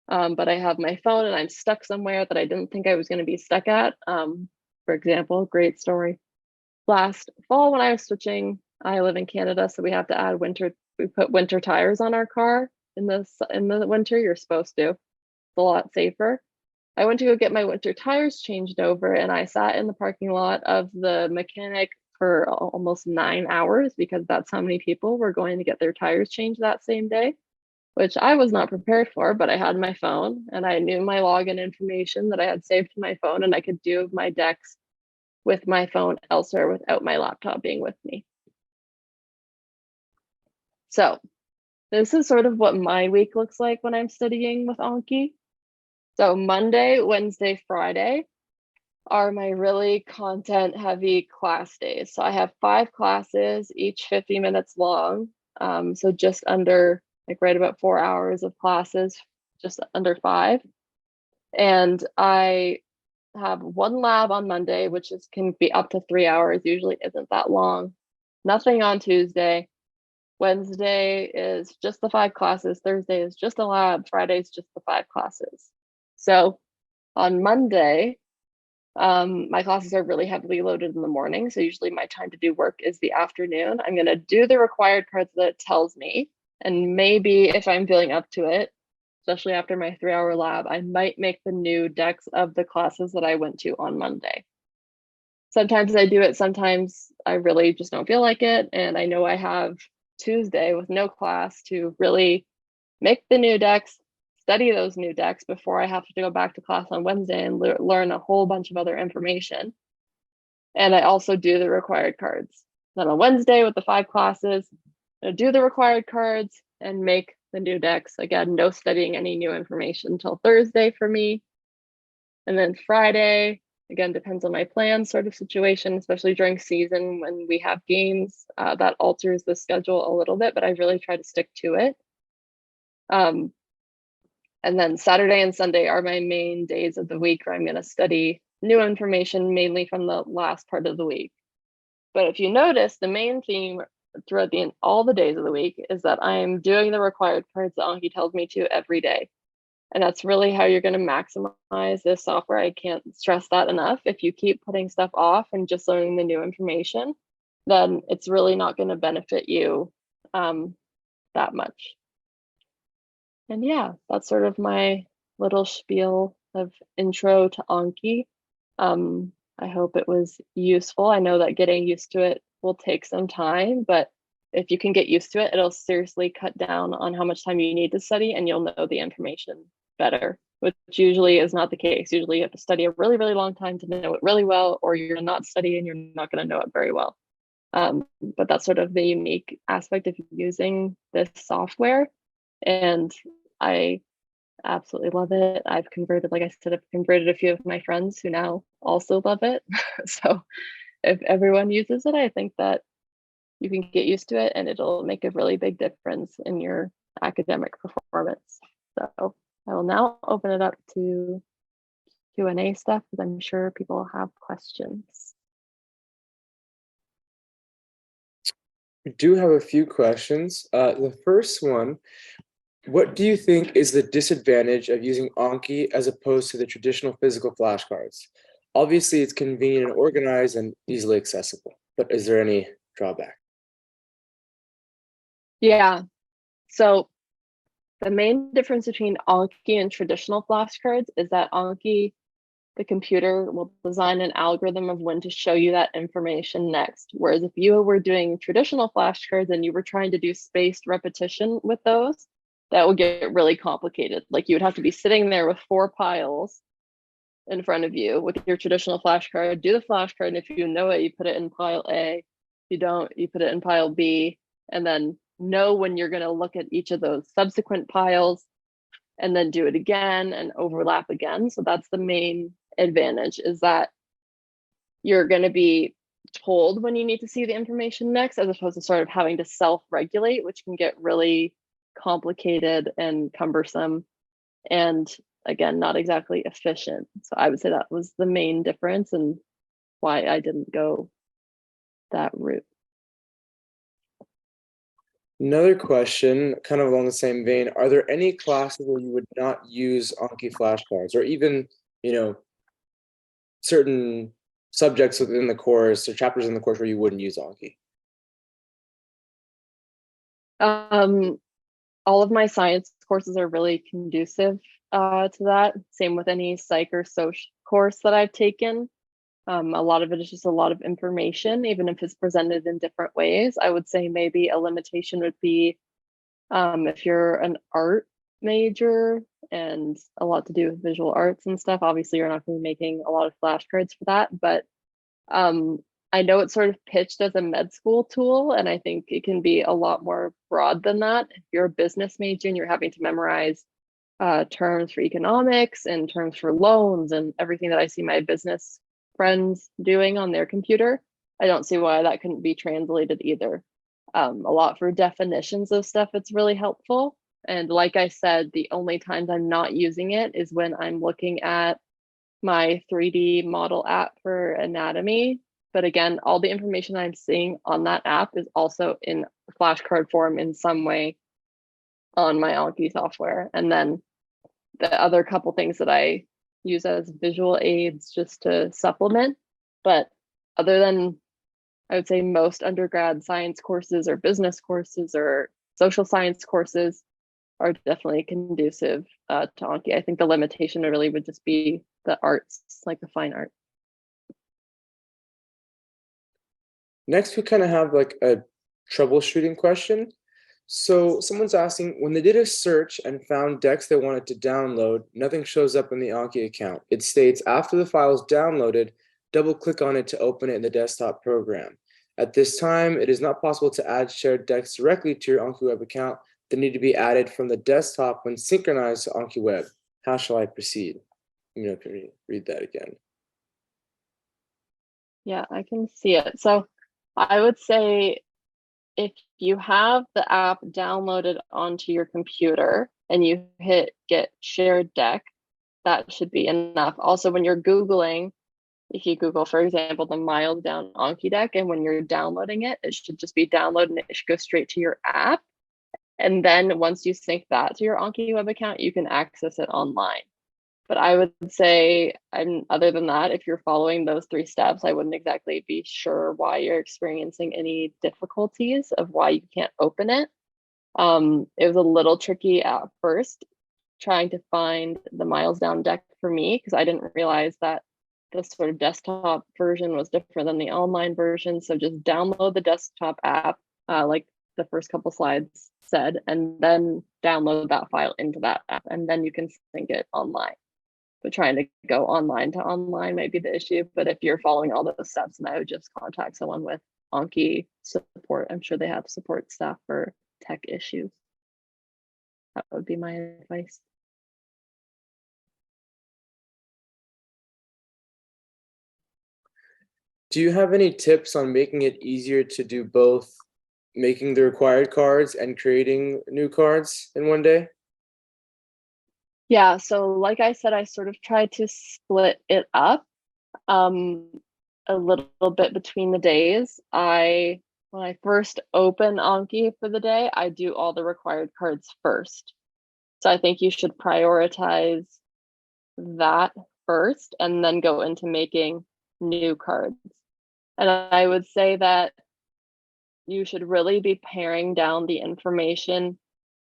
S16: but I have my phone and I'm stuck somewhere that I didn't think I was going to be stuck at. For example, great story. Last fall when I was switching, I live in Canada, so we have to add we put winter tires on our car in the winter. You're supposed to. It's a lot safer. I went to go get my winter tires changed over and I sat in the parking lot of the mechanic for almost 9 hours because that's how many people were going to get their tires changed that same day, which I was not prepared for, but I had my phone and I knew my login information that I had saved to my phone, and I could do my decks with my phone elsewhere without my laptop being with me. So this is sort of what my week looks like when I'm studying with Anki. So Monday, Wednesday, Friday are my really content heavy class days. So I have 5 classes, each 50 minutes long. So just under, right about 4 hours of classes, just under 5. And I have 1 lab on Monday, which can be up to 3 hours, usually isn't that long. Nothing on Tuesday. Wednesday is just the 5 classes. Thursday is just a lab. Friday is just the 5 classes. So on Monday, my classes are really heavily loaded in the morning. So usually my time to do work is the afternoon. I'm going to do the required cards that it tells me. And maybe if I'm feeling up to it, especially after my 3-hour lab, I might make the new decks of the classes that I went to on Monday. Sometimes I do it, sometimes I really just don't feel like it. And I know I have Tuesday with no class to really make the new decks, study those new decks before I have to go back to class on Wednesday and learn a whole bunch of other information. And I also do the required cards. Then on Wednesday with the 5 classes, I do the required cards and make the new decks. Again, no studying any new information until Thursday for me. And then Friday, again, depends on my plan sort of situation, especially during season when we have games, that alters the schedule a little bit, but I really try to stick to it. And then Saturday and Sunday are my main days of the week where I'm going to study new information, mainly from the last part of the week. But if you notice, the main theme throughout all the days of the week is that I'm doing the required cards that Anki tells me to every day. And that's really how you're going to maximize this software. I can't stress that enough. If you keep putting stuff off and just learning the new information, then it's really not going to benefit you that much. And yeah, that's sort of my little spiel of intro to Anki. I hope it was useful. I know that getting used to it will take some time, but if you can get used to it, it'll seriously cut down on how much time you need to study and you'll know the information better, which usually is not the case. Usually you have to study a really, really long time to know it really well, or you're not study and you're not going to know it very well. But that's sort of the unique aspect of using this software. And I absolutely love it. I've converted, like I said, I've converted a few of my friends who now also love it. So if everyone uses it, I think that you can get used to it and it'll make a really big difference in your academic performance. So I will now open it up to Q&A stuff because I'm sure people have questions.
S15: We do have a few questions. The first one, what do you think is the disadvantage of using Anki as opposed to the traditional physical flashcards? Obviously, it's convenient and organized and easily accessible, but is there any drawback?
S16: Yeah, so the main difference between Anki and traditional flashcards is that Anki, the computer will design an algorithm of when to show you that information next. Whereas if you were doing traditional flashcards and you were trying to do spaced repetition with those, that would get really complicated. Like you would have to be sitting there with 4 piles in front of you with your traditional flashcard, do the flashcard, and if you know it, you put it in pile A. If you don't, you put it in pile B, and then know when you're going to look at each of those subsequent piles and then do it again and overlap again. So that's the main advantage, is that you're going to be told when you need to see the information next, as opposed to sort of having to self-regulate, which can get really complicated and cumbersome and again not exactly efficient. So I would say that was the main difference and why I didn't go that route.
S15: Another question, kind of along the same vein, are there any classes where you would not use Anki flashcards, or even, certain subjects within the course or chapters in the course where you wouldn't use Anki?
S16: All of my science courses are really conducive to that. Same with any psych or social course that I've taken. A lot of it is just a lot of information, even if it's presented in different ways. I would say maybe a limitation would be if you're an art major and a lot to do with visual arts and stuff, obviously you're not going to be making a lot of flashcards for that. But I know it's sort of pitched as a med school tool, and I think it can be a lot more broad than that. If you're a business major and you're having to memorize terms for economics and terms for loans and everything that I see my business friends doing on their computer, I don't see why that couldn't be translated either. A lot for definitions of stuff, it's really helpful. And like I said, the only times I'm not using it is when I'm looking at my 3D model app for anatomy. But again, all the information I'm seeing on that app is also in flashcard form in some way on my Anki software. And then the other couple things that I use as visual aids just to supplement. But other than, I would say, most undergrad science courses or business courses or social science courses are definitely conducive to Anki. I think the limitation really would just be the arts, like the fine art.
S15: Next, we kind of have like a troubleshooting question. So someone's asking, when they did a search and found decks they wanted to download, nothing shows up in the Anki account. It states after the file is downloaded, double click on it to open it in the desktop program. At this time, it is not possible to add shared decks directly to your Anki Web account. They need to be added from the desktop when synchronized to Anki Web. How shall I proceed? You know, can you read that again?
S16: Yeah, I can see it. So I would say if you have the app downloaded onto your computer and you hit get shared deck, that should be enough. Also, when you're Googling, if you Google, for example, the mild down Anki deck, and when you're downloading it, it should just be downloaded and it should go straight to your app. And then once you sync that to your Anki Web account, you can access it online. But I would say, other than that, if you're following those 3 steps, I wouldn't exactly be sure why you're experiencing any difficulties of why you can't open it. It was a little tricky at first trying to find the Miles Down deck for me, because I didn't realize that the sort of desktop version was different than the online version. So just download the desktop app, like the first couple slides said, and then download that file into that app, and then you can sync it online. But trying to go online to online might be the issue. But if you're following all those steps, then I would just contact someone with Anki support. I'm sure they have support staff for tech issues. That would be my advice.
S15: Do you have any tips on making it easier to do both, making the required cards and creating new cards in one day?
S16: Yeah, so like I said, I sort of tried to split it up a little bit between the days. When I first open Anki for the day, I do all the required cards first. So I think you should prioritize that first and then go into making new cards. And I would say that you should really be paring down the information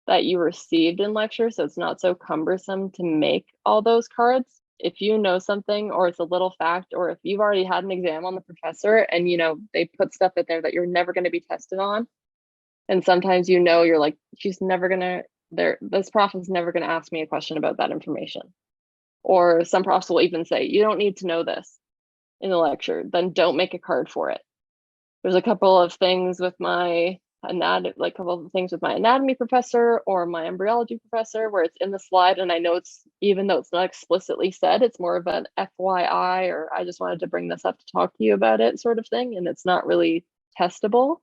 S16: that you received in lecture so it's not so cumbersome to make all those cards. If you know something or it's a little fact, or if you've already had an exam on the professor and they put stuff in there that you're never going to be tested on, and sometimes you're like, she's never gonna this prof is never gonna ask me a question about that information. Or some profs will even say, you don't need to know this in the lecture, then don't make a card for it. There's a couple of things with my anatomy professor or my embryology professor where it's in the slide, and I know even though it's not explicitly said, it's more of an FYI, or I just wanted to bring this up to talk to you about it sort of thing, and it's not really testable.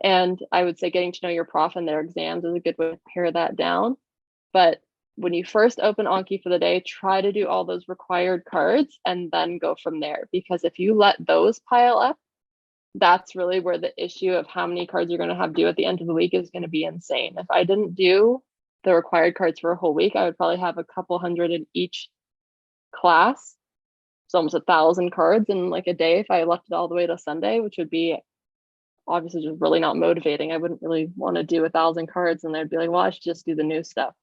S16: And I would say getting to know your prof and their exams is a good way to pare that down. But when you first open Anki for the day, try to do all those required cards and then go from there. Because if you let those pile up, that's really where the issue of how many cards you're going to have due at the end of the week is going to be insane. If I didn't do the required cards for a whole week, I would probably have a couple hundred in each class. It's almost 1,000 cards in like a day if I left it all the way to Sunday, which would be obviously just really not motivating. I wouldn't really want to do 1,000 cards, and I'd be like, well, I should just do the new stuff.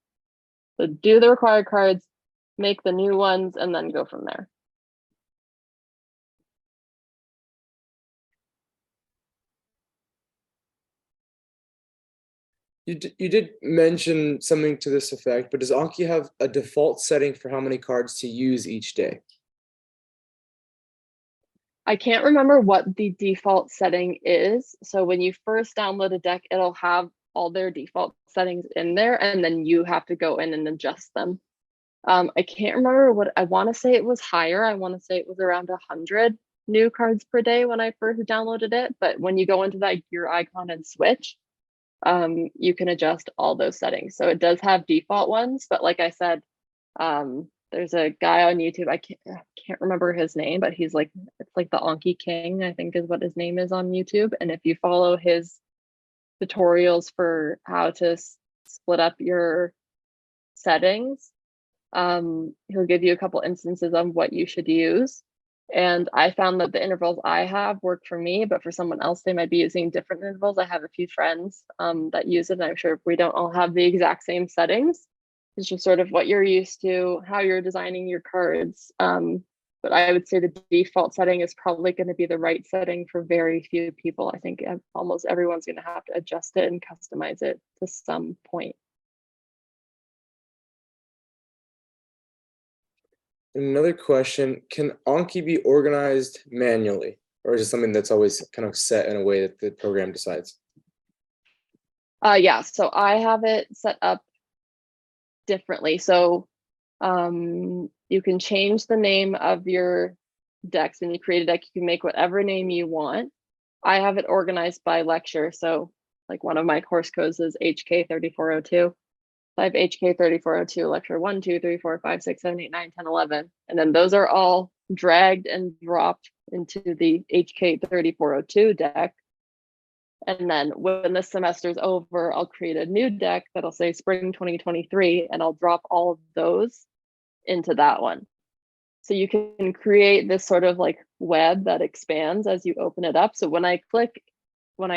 S16: So do the required cards, make the new ones, and then go from there.
S15: You did mention something to this effect, but does Anki have a default setting for how many cards to use each day?
S16: I can't remember what the default setting is. So when you first download a deck, it'll have all their default settings in there, and then you have to go in and adjust them. I can't remember what I want to say. It was higher. I want to say it was around 100 new cards per day when I first downloaded it. But when you go into that gear icon and switch, you can adjust all those settings. So it does have default ones, but like I said, there's a guy on YouTube, I can't remember his name, but it's like the Anki King, I think is what his name is on YouTube. And if you follow his tutorials for how to split up your settings, he'll give you a couple instances of what you should use. And I found that the intervals I have work for me, but for someone else, they might be using different intervals. I have a few friends that use it, and I'm sure we don't all have the exact same settings. It's just sort of what you're used to, how you're designing your cards. But I would say the default setting is probably going to be the right setting for very few people. I think almost everyone's going to have to adjust it and customize it to some point.
S15: Another question, can Anki be organized manually, or is it something that's always kind of set in a way that the program decides?
S16: Yeah, so I have it set up differently. So you can change the name of your decks. When you create a deck, you can make whatever name you want. I have it organized by lecture. So like one of my course codes is HK 3402. I have HK 3402, lecture 1, 2, 3, 4, 5, 6, 7, 8, 9, 10, 11. And then those are all dragged and dropped into the HK 3402 deck. And then when the semester's over, I'll create a new deck that'll say spring 2023, and I'll drop all of those into that one. So you can create this sort of like web that expands as you open it up. So when I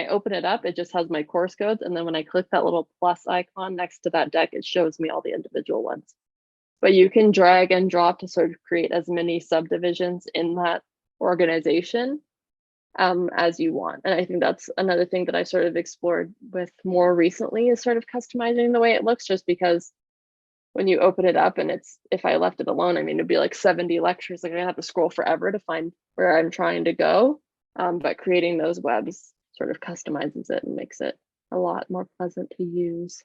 S16: open it up, it just has my course codes. And then when I click that little plus icon next to that deck, it shows me all the individual ones. But you can drag and drop to sort of create as many subdivisions in that organization as you want. And I think that's another thing that I sort of explored with more recently is sort of customizing the way it looks, just because when you open it up and if I left it alone, I mean, it'd be like 70 lectures. Like I have to scroll forever to find where I'm trying to go. But creating those webs sort of customizes it and makes it a lot more pleasant to use.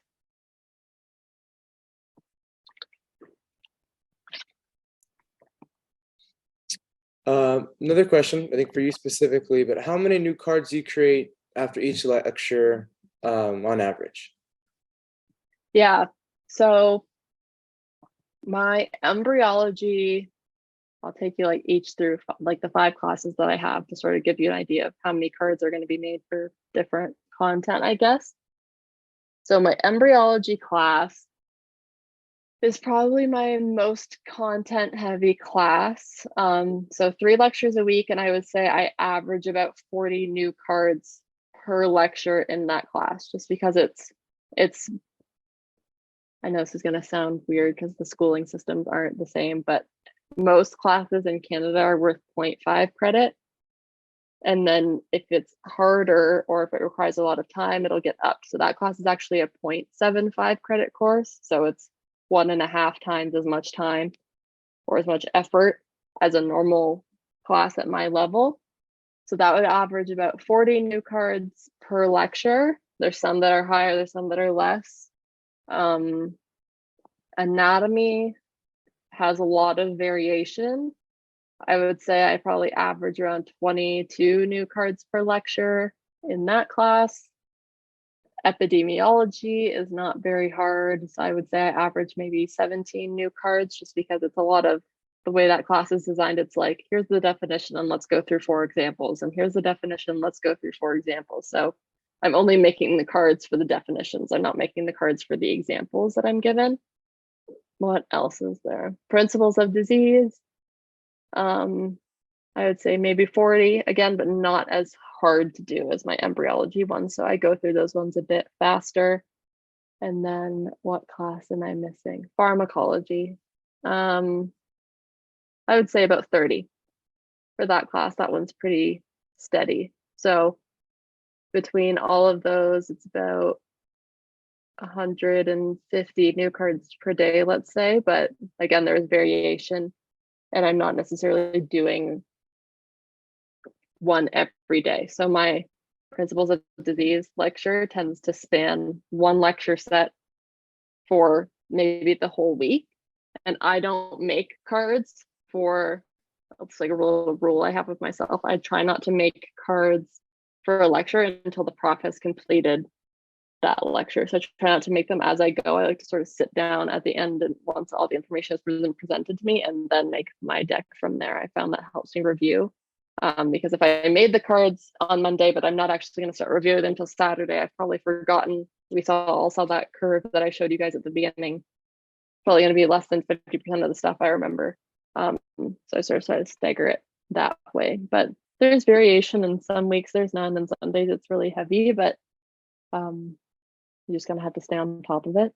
S15: Another question, I think for you specifically, but how many new cards do you create after each lecture on average?
S16: Yeah, so my embryology, I'll take you like each through like the 5 classes that I have to sort of give you an idea of how many cards are going to be made for different content, I guess. So my embryology class is probably my most content heavy class. So 3 lectures a week, and I would say I average about 40 new cards per lecture in that class, just because it's I know this is going to sound weird because the schooling systems aren't the same, but most classes in Canada are worth 0.5 credit. And then if it's harder or if it requires a lot of time, it'll get up. So that class is actually a 0.75 credit course. So it's 1.5 times as much time or as much effort as a normal class at my level. So that would average about 40 new cards per lecture. There's some that are higher, there's some that are less. Anatomy has a lot of variation. I would say I probably average around 22 new cards per lecture in that class. Epidemiology is not very hard, so I would say I average maybe 17 new cards, just because it's a lot of the way that class is designed. It's like, here's the definition and let's go through 4 examples, and here's the definition, let's go through 4 examples. So I'm only making the cards for the definitions. I'm not making the cards for the examples that I'm given. What else is there? Principles of disease. I would say maybe 40 again, but not as hard to do as my embryology one. So I go through those ones a bit faster. And then what class am I missing? Pharmacology. I would say about 30 for that class. That one's pretty steady. So between all of those, it's about 150 new cards per day, let's say. But again, there's variation, and I'm not necessarily doing one every day. So my Principles of Disease lecture tends to span 1 lecture set for maybe the whole week. And I don't make cards for, it's like a rule I have with myself. I try not to make cards for a lecture until the prof has completed that lecture. So I try not to make them as I go. I like to sort of sit down at the end, and once all the information is presented to me, and then make my deck from there. I found that helps me review. Because if I made the cards on Monday, but I'm not actually going to start reviewing them until Saturday, I've probably forgotten. We all saw that curve that I showed you guys at the beginning. Probably going to be less than 50% of the stuff I remember. So I sort of try to stagger it that way. But there's variation, and some weeks there's none, and some days it's really heavy, but you're just going to have to stay on top of it.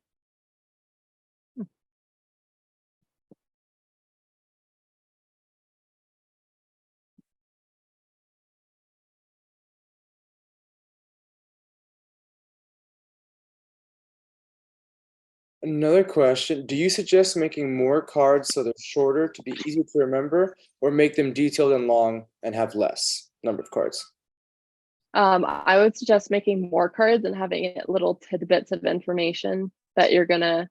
S15: Another question, do you suggest making more cards so they're shorter to be easier to remember, or make them detailed and long and have less number of cards?
S16: I would suggest making more cards and having little tidbits of information that you're gonna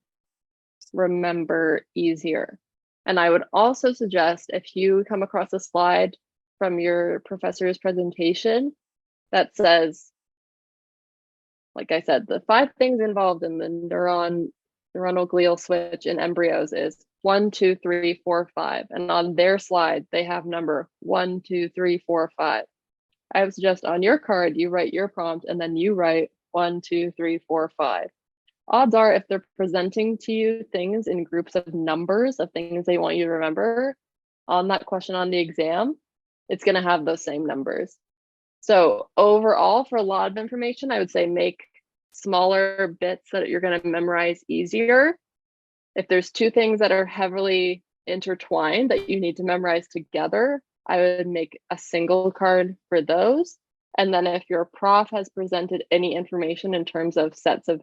S16: remember easier. And I would also suggest, if you come across a slide from your professor's presentation that says, like I said, the 5 things involved in the neuronal glial switch in embryos is 1, 2, 3, 4, 5. And on their slide, they have number 1, 2, 3, 4, 5. I would suggest on your card, you write your prompt and then you write 1, 2, 3, 4, 5. Odds are, if they're presenting to you things in groups of numbers of things they want you to remember on that question on the exam, it's going to have those same numbers. So overall, for a lot of information, I would say make smaller bits that you're going to memorize easier. If there's 2 things that are heavily intertwined that you need to memorize together, I would make a single card for those. And then if your prof has presented any information in terms of sets of,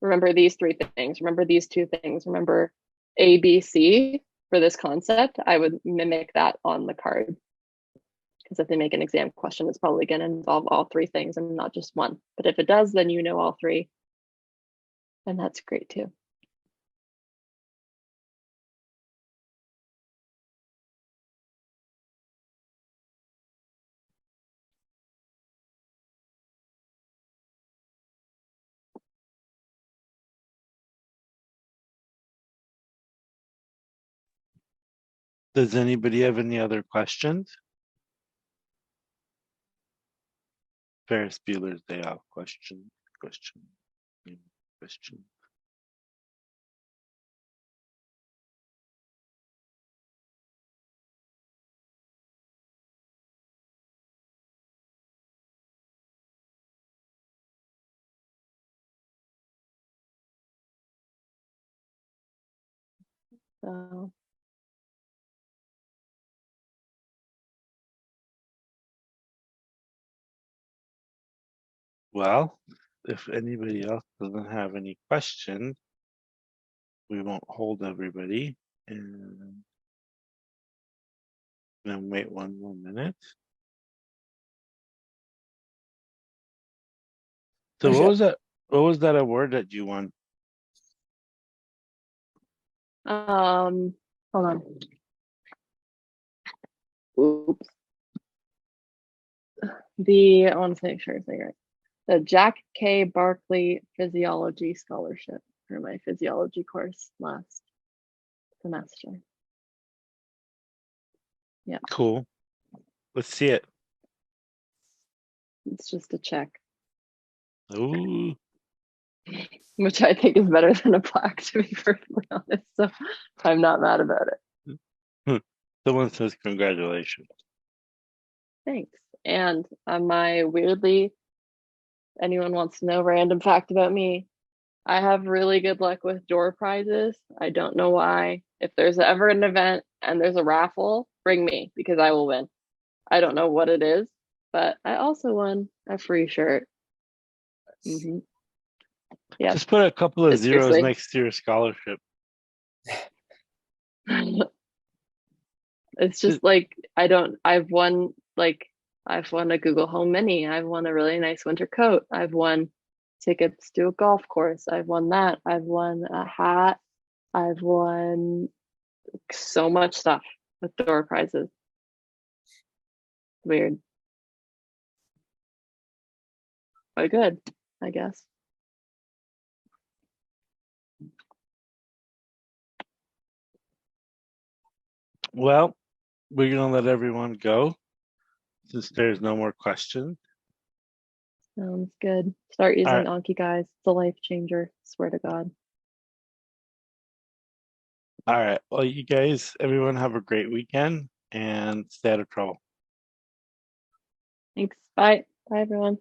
S16: remember these 3 things, remember these 2 things, remember A, B, C for this concept, I would mimic that on the card. Because if they make an exam question, it's probably going to involve all 3 things and not just one. But if it does, then you know all 3. And that's great too.
S17: Does anybody have any other questions? Ferris Bueller's Day Off question.
S16: So
S17: Well, if anybody else doesn't have any questions, we won't hold everybody and then wait 1 more minute. So what was that? What was that award that you won?
S16: hold on. Oops. I want to make sure I say it right. The Jack K. Barkley Physiology Scholarship for my physiology course last semester. Yeah.
S17: Cool. Let's see it.
S16: It's just a check.
S17: Ooh.
S16: Which I think is better than a plaque, to be perfectly honest. So I'm not mad about it.
S17: Someone says congratulations.
S16: Thanks. And my weirdly, anyone wants to know random fact about me, I have really good luck with door prizes. I don't know why. If there's ever an event and there's a raffle, bring me because I will win. I don't know what it is, but I also won a free shirt. Mm-hmm. Yeah.
S17: Just put a couple of zeros
S16: Seriously.
S17: next to your scholarship.
S16: It's just like I've won a Google Home Mini. I've won a really nice winter coat. I've won tickets to a golf course. I've won that. I've won a hat. I've won so much stuff with door prizes. Weird. But good, I guess.
S17: Well, we're going to let everyone go since there's no more questions.
S16: Sounds good. Start using Anki, guys. It's a life changer. Swear to God.
S17: All right. Well, you guys, everyone have a great weekend and stay out of trouble.
S16: Thanks. Bye. Bye, everyone.